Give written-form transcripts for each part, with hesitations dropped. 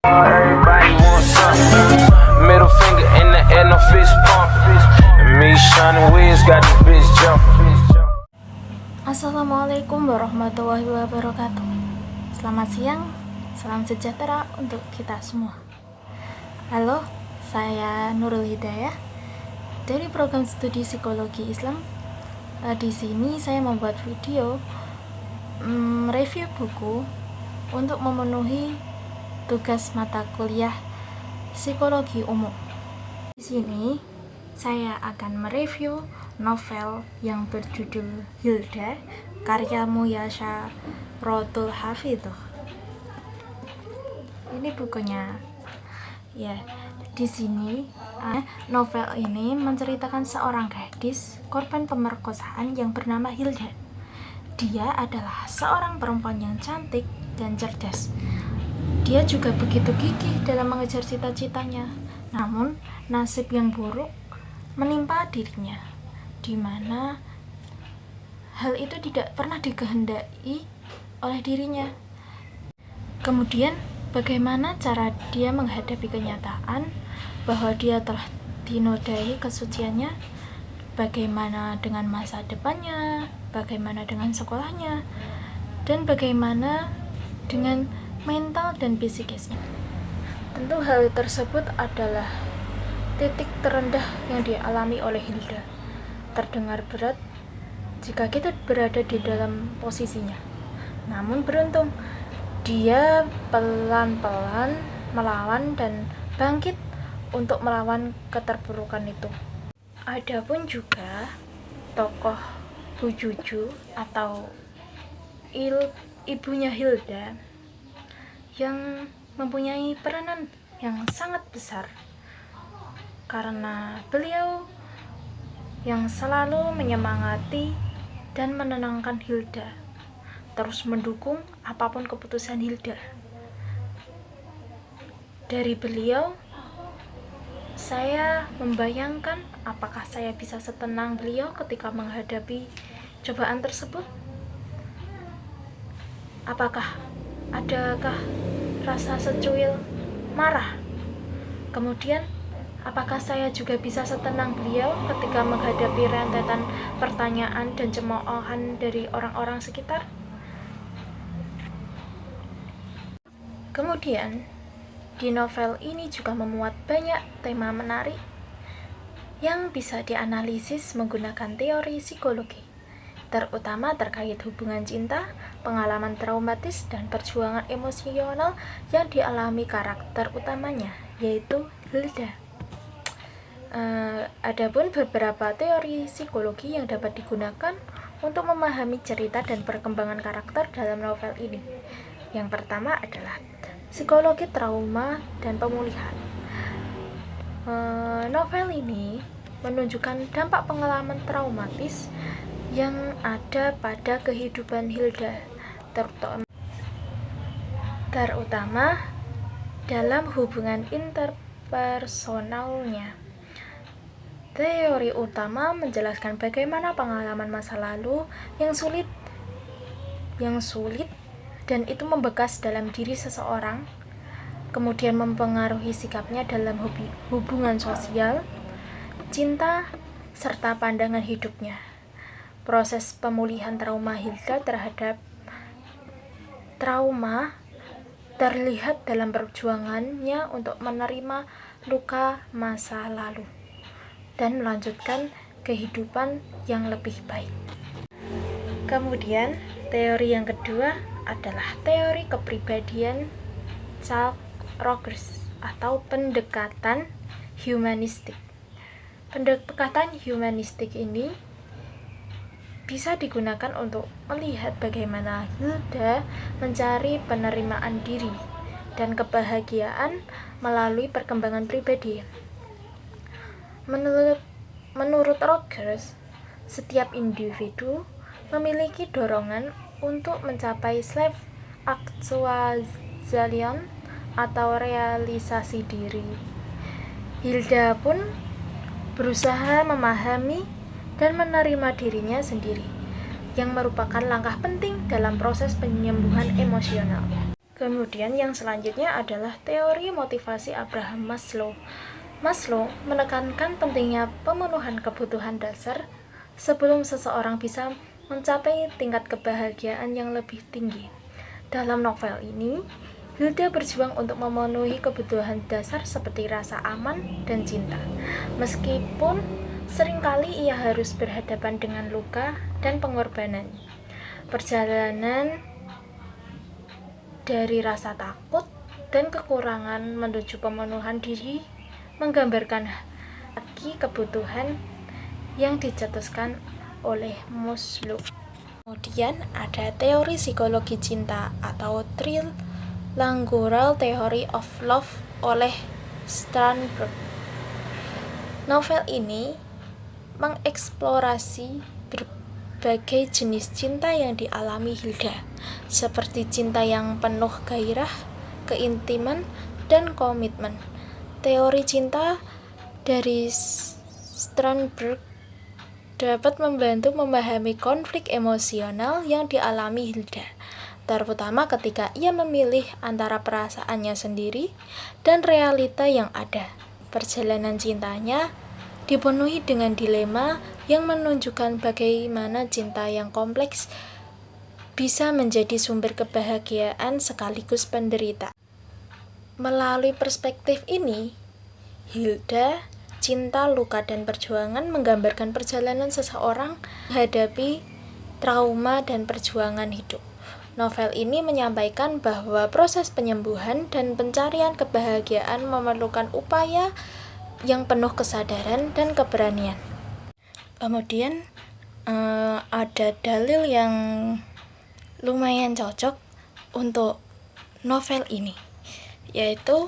Everybody wants some. Middle finger in the air, no fist pump. And me, Shawnee Wiz, got this bitch jumping. Assalamualaikum warahmatullahi wabarakatuh. Selamat siang, salam sejahtera untuk kita semua. Halo, saya Nurul Hidayah dari program studi psikologi Islam. Di sini saya membuat video review buku untuk memenuhi tugas mata kuliah psikologi umum. Di sini saya akan mereview novel yang berjudul Hilda karya Muyasha Rotul Hafidh. Ini bukunya. Ya, di sini novel ini menceritakan seorang gadis korban pemerkosaan yang bernama Hilda. Dia adalah seorang perempuan yang cantik dan cerdas. Dia juga begitu gigih dalam mengejar cita-citanya. Namun, nasib yang buruk menimpa dirinya, di mana hal itu tidak pernah dikehendaki oleh dirinya. Kemudian, bagaimana cara dia menghadapi kenyataan bahwa dia telah dinodai kesuciannya, bagaimana dengan masa depannya, bagaimana dengan sekolahnya, dan bagaimana dengan mental dan psikisnya. Tentu hal tersebut adalah titik terendah yang dialami oleh Hilda. Terdengar berat jika kita berada di dalam posisinya. Namun beruntung, dia pelan-pelan melawan dan bangkit untuk melawan keterpurukan itu. Adapun juga tokoh Bu Juju atau ibunya Hilda yang mempunyai peranan yang sangat besar, karena beliau yang selalu menyemangati dan menenangkan Hilda, terus mendukung apapun keputusan Hilda. Dari beliau, saya membayangkan apakah saya bisa setenang beliau ketika menghadapi cobaan tersebut. Adakah rasa secuil marah? Kemudian, apakah saya juga bisa setenang beliau ketika menghadapi rentetan pertanyaan dan cemoohan dari orang-orang sekitar? Kemudian, di novel ini juga memuat banyak tema menarik yang bisa dianalisis menggunakan teori psikologi, terutama terkait hubungan cinta, pengalaman traumatis, dan perjuangan emosional yang dialami karakter utamanya, yaitu Hilda. Adapun beberapa teori psikologi yang dapat digunakan untuk memahami cerita dan perkembangan karakter dalam novel ini. Yang pertama adalah psikologi trauma dan pemulihan. Novel ini menunjukkan dampak pengalaman traumatis yang ada pada kehidupan Hilda, terutama dalam hubungan interpersonalnya. Teori utama menjelaskan bagaimana pengalaman masa lalu yang sulit dan itu membekas dalam diri seseorang, kemudian mempengaruhi sikapnya dalam hubungan sosial, cinta, serta pandangan hidupnya. Proses pemulihan trauma Hilda terhadap trauma terlihat dalam perjuangannya untuk menerima luka masa lalu dan melanjutkan kehidupan yang lebih baik. Kemudian, teori yang kedua adalah teori kepribadian Carl Rogers atau pendekatan humanistik. Pendekatan humanistik ini bisa digunakan untuk melihat bagaimana Hilda mencari penerimaan diri dan kebahagiaan melalui perkembangan pribadi. Menurut Rogers, setiap individu memiliki dorongan untuk mencapai self-actualization atau realisasi diri. Hilda pun berusaha memahami dan menerima dirinya sendiri, yang merupakan langkah penting dalam proses penyembuhan emosional. Kemudian yang selanjutnya adalah teori motivasi Abraham Maslow. Maslow menekankan pentingnya pemenuhan kebutuhan dasar sebelum seseorang bisa mencapai tingkat kebahagiaan yang lebih tinggi. Dalam novel ini, Hilda berjuang untuk memenuhi kebutuhan dasar seperti rasa aman dan cinta. Meskipun seringkali ia harus berhadapan dengan luka dan pengorbanan. Perjalanan dari rasa takut dan kekurangan menuju pemenuhan diri menggambarkan lagi kebutuhan yang dicetuskan oleh Maslow. Kemudian ada teori psikologi cinta atau Triangular Theory of Love oleh Strandberg. Novel ini mengeksplorasi berbagai jenis cinta yang dialami Hilda, seperti cinta yang penuh gairah, keintiman, dan komitmen. Teori cinta dari Strandberg dapat membantu memahami konflik emosional yang dialami Hilda, terutama ketika ia memilih antara perasaannya sendiri dan realita yang ada. Perjalanan cintanya dipenuhi dengan dilema yang menunjukkan bagaimana cinta yang kompleks bisa menjadi sumber kebahagiaan sekaligus penderita. Melalui perspektif ini, Hilda, Cinta, Luka, dan Perjuangan menggambarkan perjalanan seseorang menghadapi trauma dan perjuangan hidup. Novel ini menyampaikan bahwa proses penyembuhan dan pencarian kebahagiaan memerlukan upaya yang penuh kesadaran dan keberanian. Kemudian ada dalil yang lumayan cocok untuk novel ini, yaitu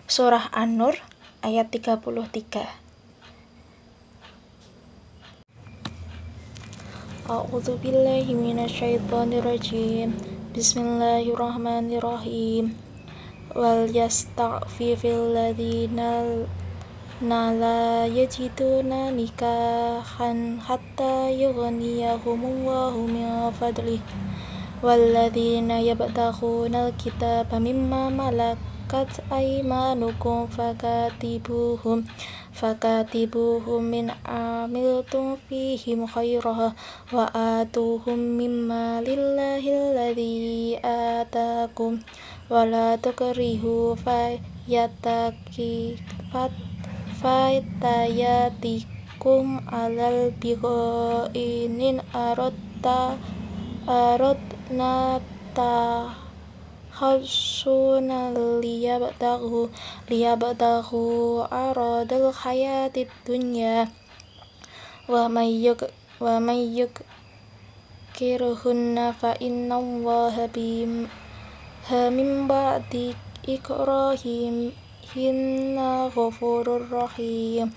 surah An-Nur ayat 33. A'udzu billahi minasyaitonir rajim. Bismillahirrahmanirrahim. Wal yasta'fifil ladzina la yajiduna nikahan hatta yughniyahumullahu min fadlih walladzina yabtaghunal kitaba mimma malakat aymanukum fakatibuhum min amiltum fihim khairah wa atuhum mimma lillahi alladzi atakum wa la tukrihu fayatikum alal bighainin aradna tahasuna liyabtaghu aradal hayatid dunya wa may yukirhunna fa innallaha min ba'di ikrahim hinna ghafurur rahim.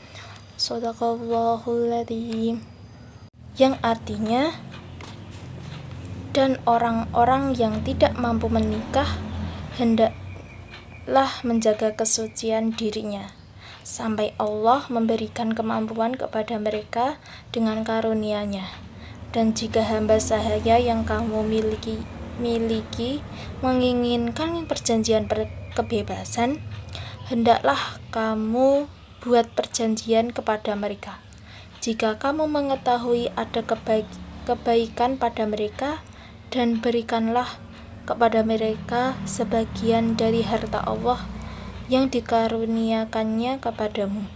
Shadaqallahul adzim. Yang artinya, dan orang-orang yang tidak mampu menikah hendaklah menjaga kesucian dirinya sampai Allah memberikan kemampuan kepada mereka dengan karunia-Nya. Dan jika hamba sahaya yang kamu miliki menginginkan perjanjian kebebasan, hendaklah kamu buat perjanjian kepada mereka. Jika kamu mengetahui ada kebaikan pada mereka, dan berikanlah kepada mereka sebagian dari harta Allah yang dikaruniakannya kepadamu.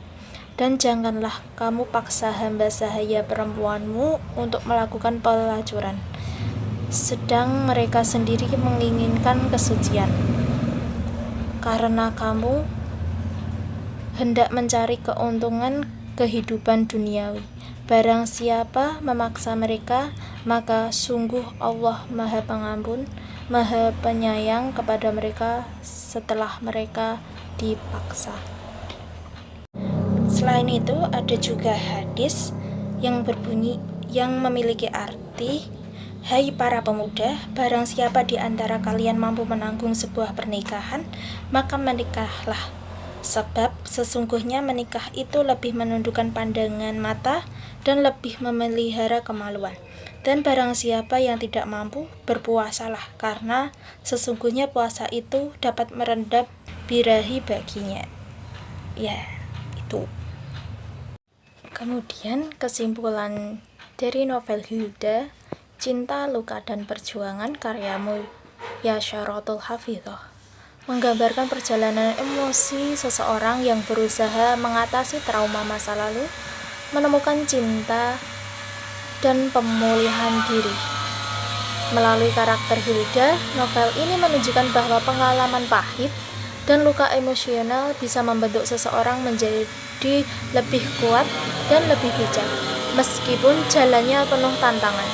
Dan janganlah kamu paksa hamba sahaya perempuanmu untuk melakukan pelacuran, sedang mereka sendiri menginginkan kesucian, karena kamu hendak mencari keuntungan kehidupan duniawi. Barang siapa memaksa mereka, maka sungguh Allah Maha Pengampun, Maha Penyayang kepada mereka setelah mereka dipaksa. Selain itu, ada juga hadis yang memiliki arti, hai para pemuda, barang siapa di antara kalian mampu menanggung sebuah pernikahan, maka menikahlah. Sebab sesungguhnya menikah itu lebih menundukkan pandangan mata dan lebih memelihara kemaluan. Dan barang siapa yang tidak mampu, berpuasalah, karena sesungguhnya puasa itu dapat meredam birahi baginya. Ya, itu. Kemudian kesimpulan dari novel Hilda, Cinta, Luka, dan Perjuangan karya Muyasyaratul Hafidhah menggambarkan perjalanan emosi seseorang yang berusaha mengatasi trauma masa lalu, menemukan cinta, dan pemulihan diri. Melalui karakter Hilda, novel ini menunjukkan bahwa pengalaman pahit dan luka emosional bisa membentuk seseorang menjadi lebih kuat dan lebih bijak, meskipun jalannya penuh tantangan.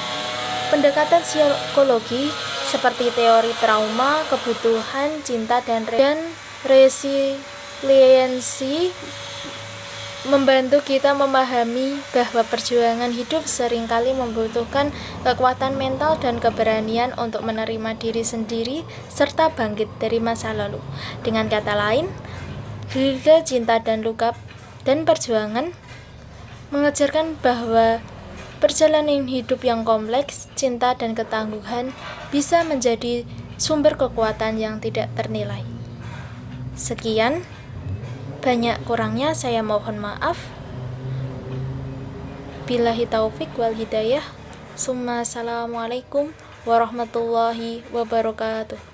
Pendekatan psikologi seperti teori trauma, kebutuhan cinta, dan resiliensi membantu kita memahami bahwa perjuangan hidup seringkali membutuhkan kekuatan mental dan keberanian untuk menerima diri sendiri serta bangkit dari masa lalu. Dengan kata lain, Hilda, Cinta, dan Luka, dan Perjuangan mengajarkan bahwa perjalanan hidup yang kompleks, cinta, dan ketangguhan bisa menjadi sumber kekuatan yang tidak ternilai. Sekian. Banyak kurangnya saya mohon maaf. Billahi taufik wal hidayah. Assalamualaikum warahmatullahi wabarakatuh.